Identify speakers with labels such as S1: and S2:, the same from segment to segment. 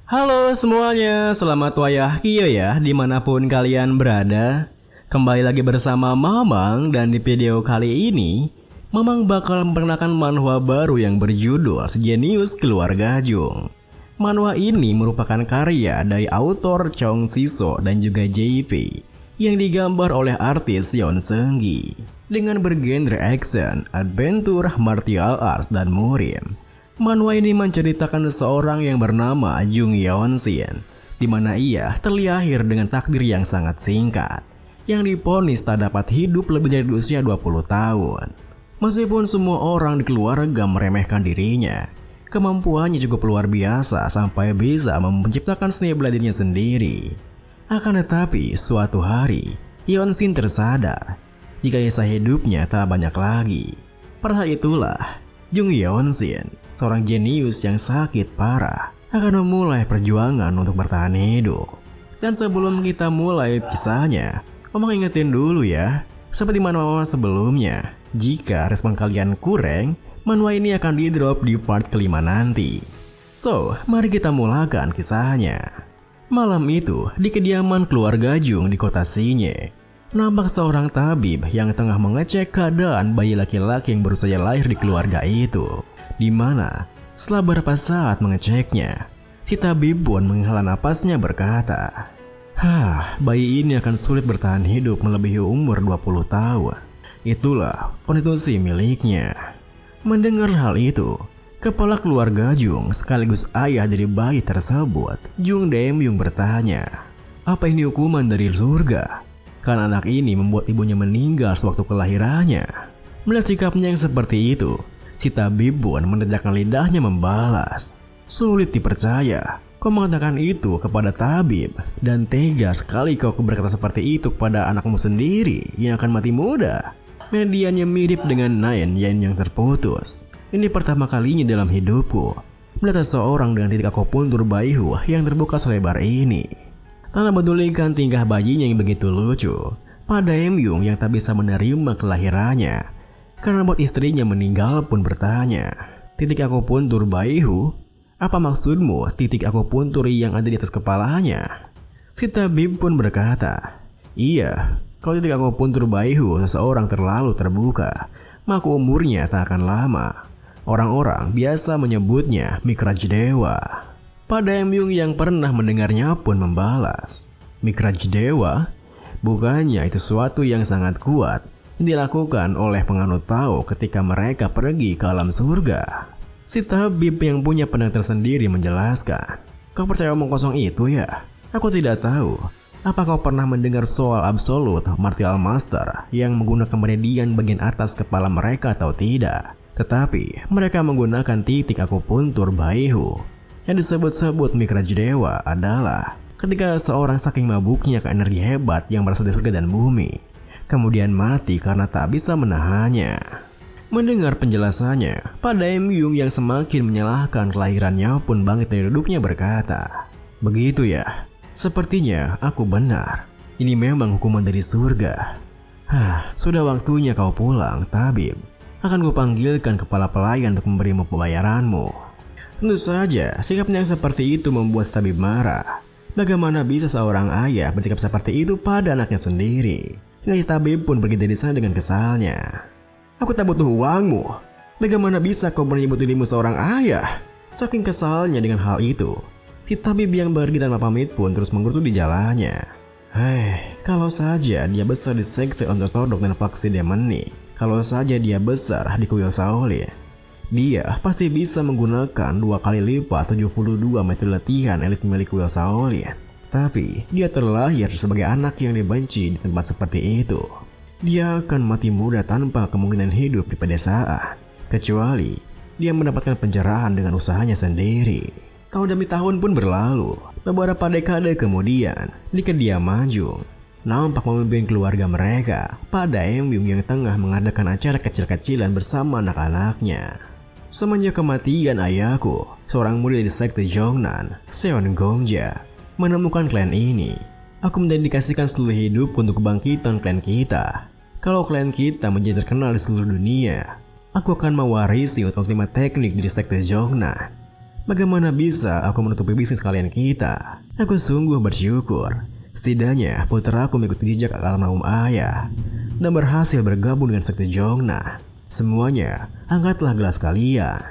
S1: Halo semuanya, selamat wayah Kio ya dimanapun kalian berada. Kembali lagi bersama Mamang dan di video kali ini Mamang bakal memperkenalkan manhwa baru yang berjudul Sejenius Keluarga Jung. Manhwa ini merupakan karya dari autor Chong Siso dan juga JV yang digambar oleh artis Yeon Seung-gi dengan bergenre action, adventure, martial arts, dan murim. Manhwa ini menceritakan seseorang yang bernama Jung Yeon Shin, di mana ia terlahir dengan takdir yang sangat singkat, yang divonis tak dapat hidup lebih dari usia 20 tahun. Meskipun semua orang di keluarga meremehkan dirinya, kemampuannya cukup luar biasa sampai bisa menciptakan seni bela dirinya sendiri. Akan tetapi, suatu hari, Yeon Shin tersadar jika kisah hidupnya tak banyak lagi. Pada itulah, Jung Yeon Shin, seorang jenius yang sakit parah, akan memulai perjuangan untuk bertahan hidup. Dan sebelum kita mulai kisahnya, Mamang ingetin dulu ya, seperti manhwa sebelumnya, jika respon kalian kurang, manhwa ini akan di drop di part kelima nanti. So, mari kita mulakan kisahnya. Malam itu, di kediaman keluarga Jung di kota Sinye, nampak seorang tabib yang tengah mengecek keadaan bayi laki-laki yang baru saja lahir di keluarga itu. Di mana setelah beberapa saat mengeceknya, si tabib pun menghela napasnya berkata, bayi ini akan sulit bertahan hidup melebihi umur 20 tahun. Itulah konstitusi miliknya. Mendengar hal itu, kepala keluarga Jung sekaligus ayah dari bayi tersebut, Jung Dae-myung bertanya, apa ini hukuman dari surga? Kan anak ini membuat ibunya meninggal sewaktu kelahirannya. Melihat sikapnya yang seperti itu, si tabib pun mendejakkan lidahnya membalas, sulit dipercaya, kau mengatakan itu kepada tabib, dan tega sekali kau berkata seperti itu kepada anakmu sendiri yang akan mati muda. Medianya mirip dengan Naen Yen yang terputus. Ini pertama kalinya dalam hidupku melihat seseorang dengan titik akupuntur bayihu yang terbuka selebar ini. Tanpa pedulikan tingkah bayinya yang begitu lucu, pada Dae-myung yang tak bisa menerima kelahirannya karena buat istrinya meninggal pun bertanya, titik akupuntur bayihu? Apa maksudmu titik akupuntur yang ada di atas kepalanya? Si tabib pun berkata, iya, kalau titik akupuntur bayihu seseorang terlalu terbuka, maka umurnya tak akan lama. Orang-orang biasa menyebutnya Mikraj Dewa. Pada Dae-myung yang pernah mendengarnya pun membalas, Mikraj Dewa? Bukannya itu sesuatu yang sangat kuat yang dilakukan oleh penganut Tao ketika mereka pergi ke alam surga. Si tabib yang punya pendapat tersendiri menjelaskan, kau percaya omong kosong itu ya? Aku tidak tahu. Apa kau pernah mendengar soal Absolute Martial Master yang menggunakan meridian bagian atas kepala mereka atau tidak? Tetapi mereka menggunakan titik akupuntur bayihu. Yang disebut-sebut Mikraj Dewa adalah ketika seorang saking mabuknya ke energi hebat yang berasal dari surga dan bumi, kemudian mati karena tak bisa menahannya. Mendengar penjelasannya, Pak Dae-myung yang semakin menyalahkan kelahirannya pun bangkit dari duduknya berkata, begitu ya, sepertinya aku benar. Ini memang hukuman dari surga. Sudah waktunya kau pulang, tabib. Akan kupanggilkan kepala pelayan untuk memberimu pembayaranmu. Tentu saja, sikapnya yang seperti itu membuat tabib marah. Bagaimana bisa seorang ayah bersikap seperti itu pada anaknya sendiri? Hingga tabib pun pergi dari sana dengan kesalnya. Aku tak butuh uangmu. Bagaimana bisa kau menyebut dirimu seorang ayah? Saking kesalnya dengan hal itu, si tabib yang pergi tanpa pamit pun terus menggerutu di jalannya. Kalau saja dia besar di sekte ortodok dan faksi Demoni, kalau saja dia besar di kuil Shaolin, dia pasti bisa menggunakan 2 kali lipat 72 metode latihan elit milik kuil Shaolin. Tapi dia terlahir sebagai anak yang dibenci di tempat seperti itu. Dia akan mati muda tanpa kemungkinan hidup di pedesaan, kecuali dia mendapatkan pencerahan dengan usahanya sendiri. Tahun demi tahun pun berlalu. Beberapa dekade kemudian, di kediaman Jung, nampak memimpin keluarga mereka, Pak Dae-myung yang tengah mengadakan acara kecil-kecilan bersama anak-anaknya. Semenjak kematian ayahku, seorang murid di sekte Jongnan, Seon Gongja, menemukan klan ini. Aku mendedikasikan seluruh hidup untuk kebangkitan klan kita. Kalau klan kita menjadi terkenal di seluruh dunia, aku akan mewarisi ultimate teknik dari sekte Jongnan. Bagaimana bisa aku menutupi bisnis kalian kita? Aku sungguh bersyukur. Setidaknya putraku mengikuti jejak almarhum ayah dan berhasil bergabung dengan sekte Jongnan. Semuanya, angkatlah gelas kalian.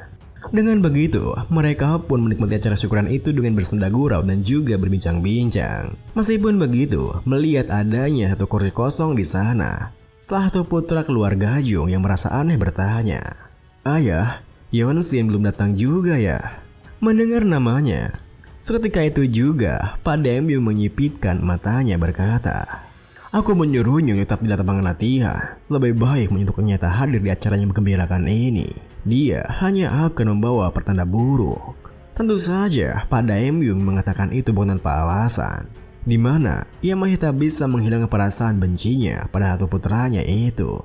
S1: Dengan begitu, mereka pun menikmati acara syukuran itu dengan bersenda gurau dan juga berbincang-bincang. Meskipun begitu, melihat adanya satu kursi kosong di sana, salah satu putra keluarga Jung yang merasa aneh bertanya, "Ayah, Yeonsin belum datang juga ya?" Mendengar namanya, seketika itu juga Pak Demyung menyipitkan matanya berkata, "Aku menyuruhnya tetap di lapangan latihan. Lebih baik menyuntuknya tak hadir di acara yang menggembirakan ini. Dia hanya akan membawa pertanda buruk." Tentu saja Pak Daemyung mengatakan itu bukan tanpa alasan, di mana ia masih tak bisa menghilangkan perasaan bencinya pada satu putranya itu,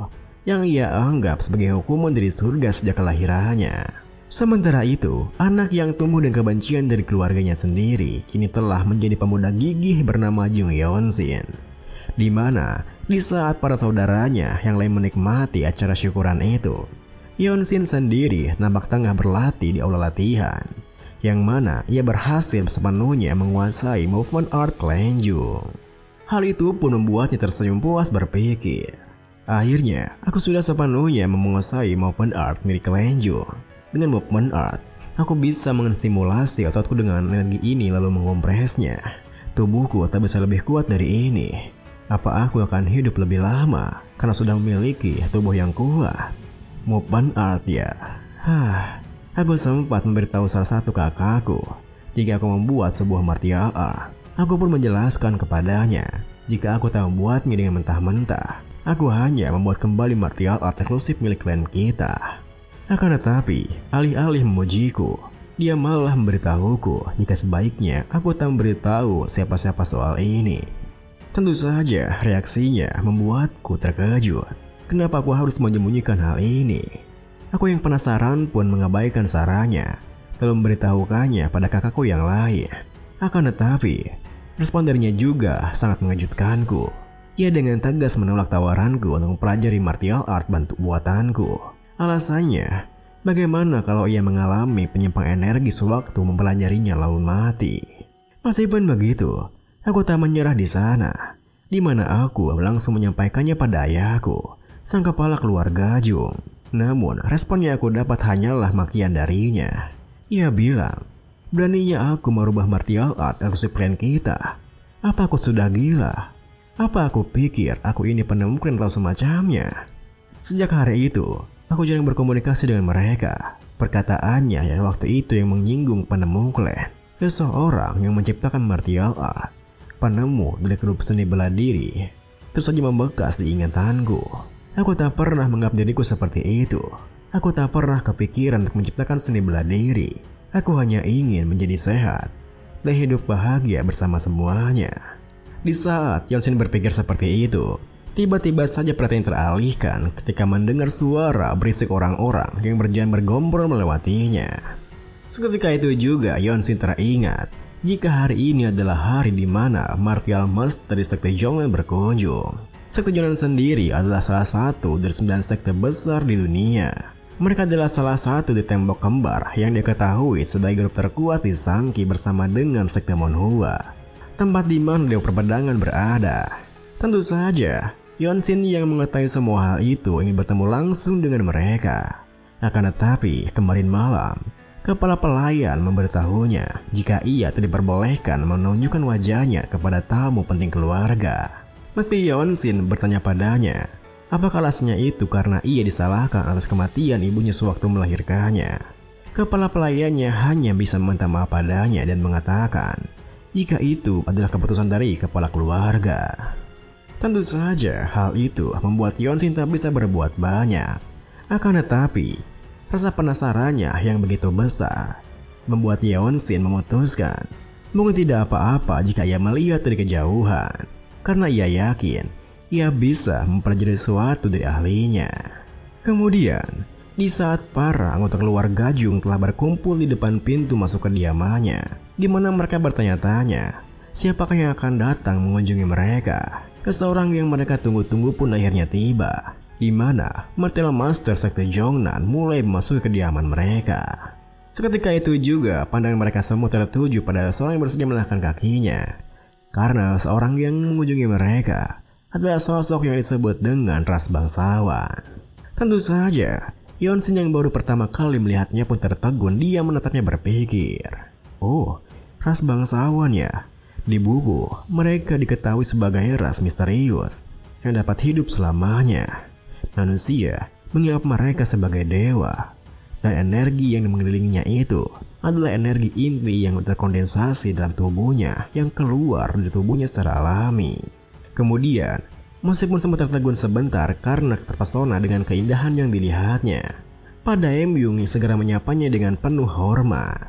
S1: yang ia anggap sebagai hukuman dari surga sejak kelahirannya. Sementara itu, anak yang tumbuh dengan kebencian dari keluarganya sendiri kini telah menjadi pemuda gigih bernama Jung Yeonsin, di mana di saat para saudaranya yang lain menikmati acara syukuran itu, Yeonsin sendiri nampak tengah berlatih di aula latihan, yang mana ia berhasil sepenuhnya menguasai movement art Klenjung. Hal itu pun membuatnya tersenyum puas berpikir, akhirnya aku sudah sepenuhnya menguasai movement art milik Klenjung. Dengan movement art, aku bisa menstimulasi ototku dengan energi ini lalu mengompresnya. Tubuhku tak bisa lebih kuat dari ini. Apa aku akan hidup lebih lama karena sudah memiliki tubuh yang kuat? Movement art ya. Aku sempat memberitahu salah satu kakakku jika aku membuat sebuah martial art. Aku pun menjelaskan kepadanya jika aku tak membuatnya dengan mentah-mentah. Aku hanya membuat kembali martial art eksklusif milik klan kita. Akan tetapi, alih-alih memujiku, dia malah memberitahuku jika sebaiknya aku tak memberitahu siapa-siapa soal ini. Tentu saja reaksinya membuatku terkejut. Kenapa aku harus menyembunyikan hal ini? Aku yang penasaran pun mengabaikan sarannya, lalu memberitahukannya pada kakakku yang lain. Akan tetapi, respon darinya juga sangat mengejutkanku. Ia dengan tegas menolak tawaranku untuk mempelajari martial art bantu buatanku. Alasannya, bagaimana kalau ia mengalami penyimpang energi sewaktu mempelajarinya lalu mati? Meskipun begitu, aku tak menyerah di sana, di mana aku langsung menyampaikannya pada ayahku, sang kepala keluarga Jung. Namun respon yang aku dapat hanyalah makian darinya. Ia bilang, beraninya aku merubah martial art eksklusif klan kita. Apa aku sudah gila? Apa aku pikir aku ini penemu klan atau semacamnya? Sejak hari itu, aku jarang berkomunikasi dengan mereka. Perkataannya yang waktu itu yang menyinggung penemu klan, seseorang yang menciptakan martial art, penemu dari grup seni bela diri, terus saja membekas di ingatanku. Aku tak pernah menganggap diriku seperti itu. Aku tak pernah kepikiran untuk menciptakan seni bela diri. Aku hanya ingin menjadi sehat dan hidup bahagia bersama semuanya. Di saat Yeonsin berpikir seperti itu, tiba-tiba saja perhatian teralihkan ketika mendengar suara berisik orang-orang yang berjalan bergombor melewatinya. Seketika itu juga Yeonsin teringat jika hari ini adalah hari di mana martial master dari sekte Jongnan berkunjung. Sekte Jongnan sendiri adalah salah satu dari 9 sekte besar di dunia. Mereka adalah salah satu di tembok kembar yang diketahui sebagai grup terkuat di Sangki bersama dengan sekte Monhua, tempat di mana Dewa Perpedangan berada. Tentu saja, Yeonsin yang mengetahui semua hal itu ingin bertemu langsung dengan mereka. Akan tetapi, kemarin malam, kepala pelayan memberitahunya jika ia tidak diperbolehkan menunjukkan wajahnya kepada tamu penting keluarga. Meski Yeonsin bertanya padanya, apakah alasannya itu karena ia disalahkan atas kematian ibunya sewaktu melahirkannya. Kepala pelayannya hanya bisa meminta maaf padanya dan mengatakan jika itu adalah keputusan dari kepala keluarga. Tentu saja hal itu membuat Yeonsin tak bisa berbuat banyak. Akan tetapi, rasa penasarannya yang begitu besar membuat Yeonsin memutuskan mungkin tidak apa-apa jika ia melihat dari kejauhan. Karena ia yakin ia bisa mempelajari sesuatu dari ahlinya. Kemudian, di saat para anggota keluarga Jung telah berkumpul di depan pintu masuk kediamannya, di mana mereka bertanya-tanya siapakah yang akan datang mengunjungi mereka. Seseorang yang mereka tunggu-tunggu pun akhirnya tiba, di mana martial master sekte Jongnan mulai memasuki kediaman mereka. Seketika itu juga pandangan mereka semua tertuju pada seorang yang baru saja melangkahkan kakinya. Karena seorang yang mengunjungi mereka adalah sosok yang disebut dengan ras bangsawan. Tentu saja, Yeonsin yang baru pertama kali melihatnya pun tertegun. Dia menatapnya berpikir, oh, ras bangsawan ya. Di buku, mereka diketahui sebagai ras misterius yang dapat hidup selamanya. Manusia menganggap mereka sebagai dewa. Dan energi yang mengelilinginya itu adalah energi inti yang terkondensasi dalam tubuhnya yang keluar dari tubuhnya secara alami. Kemudian, meskipun sempat tertegun sebentar karena terpesona dengan keindahan yang dilihatnya, Pak Daemyung segera menyapanya dengan penuh hormat.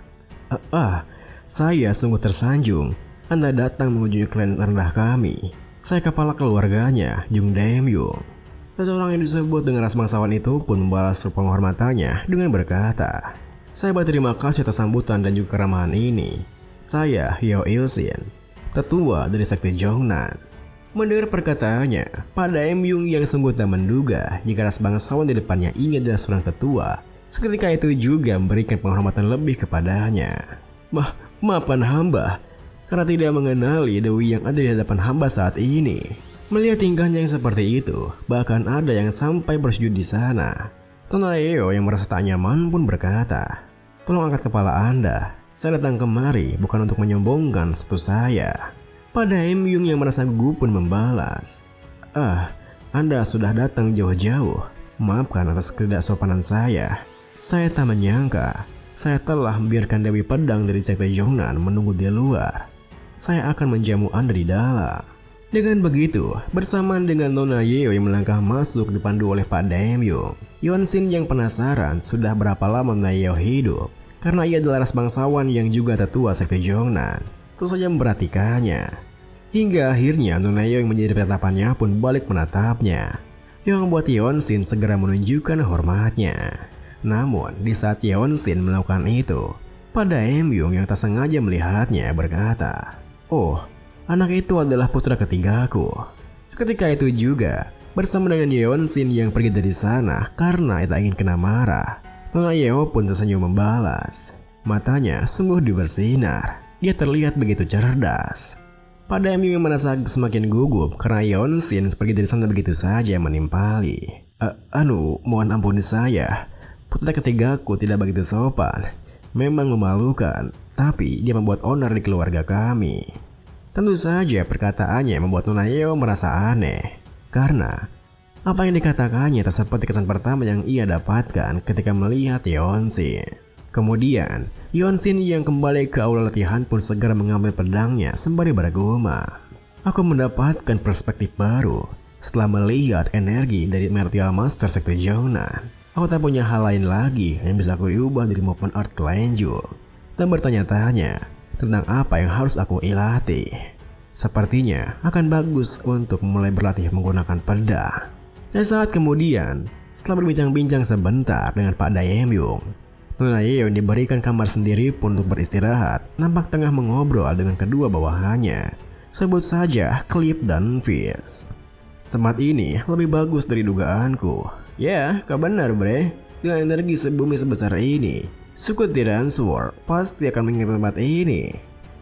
S1: Saya sungguh tersanjung. Anda datang mengunjungi klien rendah kami. Saya kepala keluarganya, Jung Daemyung. Seseorang yang disebut dengan ras bangsawan itu pun membalas penghormatannya dengan berkata, saya berterima kasih atas sambutan dan juga keramahan ini. Saya Hyo Il-sin, tetua dari sekte Jongnan. Mendengar perkataannya, Pak Daemyung yang sungguh tak menduga jika ras bangsawan di depannya ini adalah seorang tetua, seketika itu juga memberikan penghormatan lebih kepadanya. Maafkan hamba, karena tidak mengenali dewi yang ada di hadapan hamba saat ini. Melihat tingkahnya yang seperti itu, bahkan ada yang sampai bersujud di sana. Tonareo yang merasa tak nyaman pun berkata, tolong angkat kepala Anda. Saya datang kemari bukan untuk menyombongkan status saya. Pak Daemyung yang merasa gugup pun membalas, Anda sudah datang jauh-jauh. Maafkan atas ketidaksopanan saya. Saya tak menyangka saya telah membiarkan Dewi Pedang dari sekte Jongnan menunggu di luar. Saya akan menjamu Anda di dalam. Dengan begitu, bersamaan dengan Nona Yeo yang melangkah masuk dipandu oleh Pak Daemyung, Yeonsin yang penasaran sudah berapa lama Nona Yeo hidup, karena ia adalah ras bangsawan yang juga tetua sekte Jongnan, terus saja memperhatikannya. Hingga akhirnya Nona Yeo yang menjadi tatapannya pun balik menatapnya, yang membuat Yeonsin segera menunjukkan hormatnya. Namun, di saat Yeonsin melakukan itu, Pak Daemyung yang tak sengaja melihatnya berkata, oh, anak itu adalah putra ketigaku. Seketika itu juga, bersama dengan Yeonsin yang pergi dari sana karena tak ingin kena marah, Nona Yeo pun tersenyum membalas. Matanya sungguh bersinar. Dia terlihat begitu cerdas. Pak Daemyung yang merasa semakin gugup karena Yeonsin pergi dari sana begitu saja menimpali. Mohon ampuni saya. Putra ketigaku tidak begitu sopan. Memang memalukan, tapi dia membuat onar di keluarga kami. Tentu saja perkataannya membuat Nona Yeo merasa aneh, karena apa yang dikatakannya tak seperti kesan pertama yang ia dapatkan ketika melihat Yeonsin. Kemudian, Yeonsin yang kembali ke aula latihan pun segera mengambil pedangnya sembari bergumam, aku mendapatkan perspektif baru setelah melihat energi dari Martial Master sekte Jongnan. Aku tak punya hal lain lagi yang bisa aku ubah dari movement art Kelenjung, dan bertanya-tanya tentang apa yang harus aku ilati. Sepertinya akan bagus untuk mulai berlatih menggunakan pedang. Dan saat kemudian, setelah berbincang-bincang sebentar dengan Pak Daemyung, Nona Yeo diberikan kamar sendiri pun untuk beristirahat, nampak tengah mengobrol dengan kedua bawahannya. Sebut saja Cliff dan Fizz. Tempat ini lebih bagus dari dugaanku. Ya, kau benar bre. Dengan energi sebumi sebesar ini, suku Tiransword pasti akan mengingat tempat ini.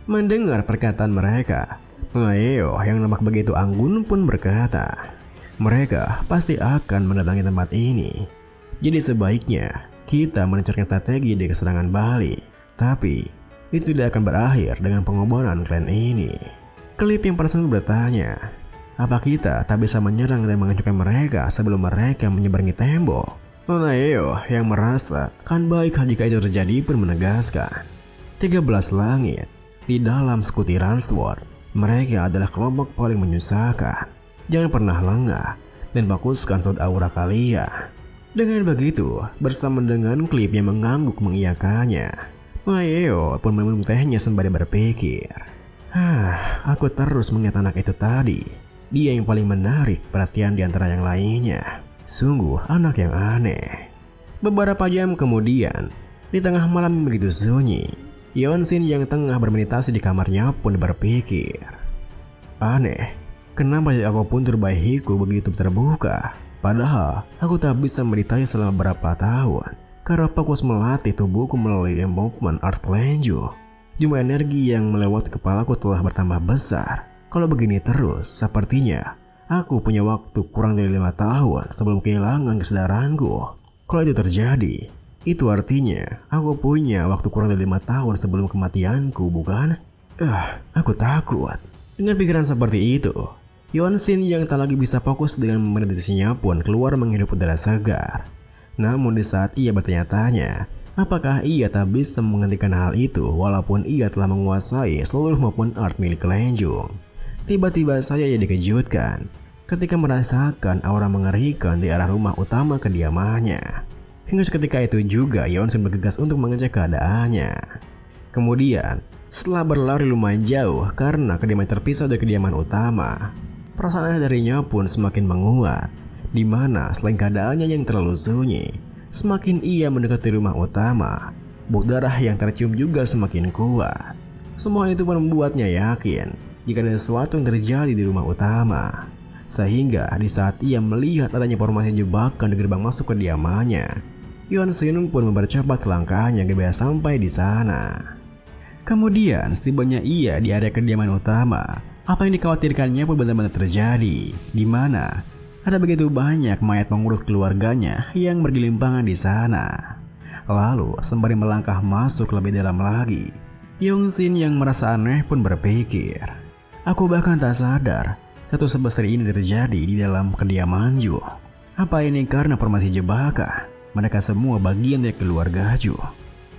S1: Mendengar perkataan mereka, Nona Yeo yang nampak begitu anggun pun berkata, mereka pasti akan mendatangi tempat ini. Jadi sebaiknya kita melancarkan strategi di keserangan Bali. Tapi itu tidak akan berakhir dengan pengoboran klan ini. Cliff yang penasaran bertanya, apa kita tak bisa menyerang dan menghancurkan mereka sebelum mereka menyeberangi tembok? Nona Yeo yang merasa kan baik jika itu terjadi pun menegaskan, 13 langit di dalam suku Tiransword, mereka adalah kelompok paling menyusahkan. Jangan pernah lengah dan fokuskan saud aura kalian. Dengan begitu, bersama dengan Cliff yang mengangguk mengiyakannya, Nona Yeo pun meminum tehnya sembari berpikir, aku terus mengingat anak itu tadi. Dia yang paling menarik perhatian di antara yang lainnya. Sungguh anak yang aneh. Beberapa jam kemudian, di tengah malam yang begitu sunyi, Yeonsin yang tengah bermeditasi di kamarnya pun berpikir, aneh, kenapa aku pun terbaikku begitu terbuka? Padahal aku tak bisa meditasi selama berapa tahun. karena fokus melatih tubuhku melalui movement art Kelenju. Jumlah energi yang melewati kepalaku telah bertambah besar. Kalau begini terus, sepertinya aku punya waktu kurang dari 5 tahun sebelum kehilangan kesadaranku. Kalau itu terjadi, itu artinya aku punya waktu kurang dari 5 tahun sebelum kematianku, bukan? Aku takut. Dengan pikiran seperti itu, Yeon-shin yang tak lagi bisa fokus dengan meditasinya pun keluar menghirup udara segar. Namun di saat ia bertanya-tanya, apakah ia tak bisa menghentikan hal itu walaupun ia telah menguasai seluruh maupun art milik Kelenjung. Tiba-tiba saja ia dikejutkan ketika merasakan aura mengerikan di arah rumah utama kediamannya. Hingga seketika itu juga Yeon-shin bergegas untuk mengecek keadaannya. Kemudian, setelah berlari lumayan jauh karena kediaman terpisah dari kediaman utama, perasaan darinya pun semakin menguat, di mana selain keadaannya yang terlalu sunyi, semakin ia mendekati rumah utama, bau darah yang tercium juga semakin kuat. Semua itu pun membuatnya yakin jika ada sesuatu yang terjadi di rumah utama. Sehingga di saat ia melihat adanya formasi jebakan di gerbang masuk kediamannya, Yeon-shin pun mempercepat langkahnya agar bisa sampai di sana. Kemudian setibanya ia di area kediaman utama, apa yang dikhawatirkannya pun benar-benar terjadi, di mana ada begitu banyak mayat pengurus keluarganya yang bergelimpangan di sana. Lalu sembari melangkah masuk lebih dalam lagi, Yeon-shin yang merasa aneh pun berpikir, aku bahkan tak sadar satu sebesar ini terjadi di dalam kediaman Ju. Apa ini karena formasi jebakan? Mereka semua bagian dari keluarga Ju.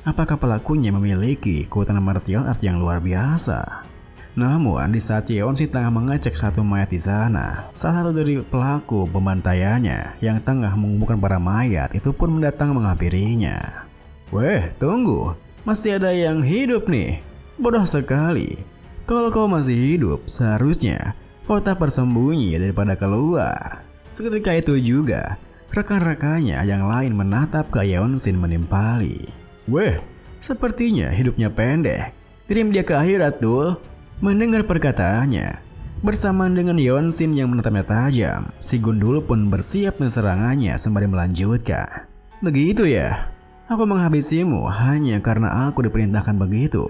S1: Apakah pelakunya memiliki kekuatan martial art yang luar biasa? Namun di saat Yeon-shin tengah mengecek satu mayat di sana, salah satu dari pelaku pembantaiannya yang tengah mengumpulkan para mayat itu pun mendatang menghampirinya. Weh, tunggu, masih ada yang hidup nih. Bodoh sekali. Kalau kau masih hidup, seharusnya kau tak bersembunyi daripada keluar. Seketika itu juga, rekan-rekannya yang lain menatap ke Yeon-shin menimpali. Weh, sepertinya hidupnya pendek. Kirim dia ke akhirat tuh. Mendengar perkataannya, bersamaan dengan Yeon-shin yang menatapnya tajam, si gundul pun bersiap menserangannya sembari melanjutkan. Begitu ya? Aku menghabisimu hanya karena aku diperintahkan begitu.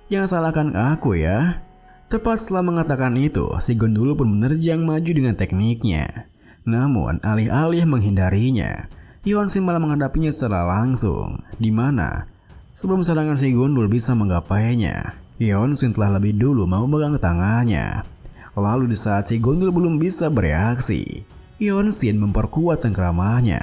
S1: Jangan salahkan aku ya. Tepat setelah mengatakan itu, si gundul pun menerjang maju dengan tekniknya. Namun alih-alih menghindarinya, Yeon-shin malah menghadapinya secara langsung, di mana sebelum serangan si gundul bisa menggapainya, Yeon-shin telah lebih dulu memegang tangannya. Lalu di saat si gundul belum bisa bereaksi, Yeon-shin memperkuat cengkramannya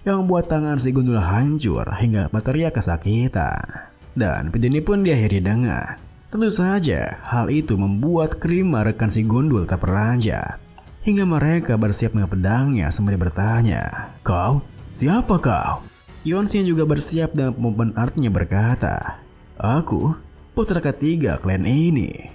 S1: yang membuat tangan si gundul hancur hingga berteriak kesakitan. Dan video ini pun diakhiri dengan, tentu saja hal itu membuat kelima rekan si gundul terperanjat hingga mereka bersiap dengan pedangnya sembari bertanya, "Kau? Siapa kau?" Yeon-shin juga bersiap dengan movement artnya berkata, "Aku putra ketiga klan ini."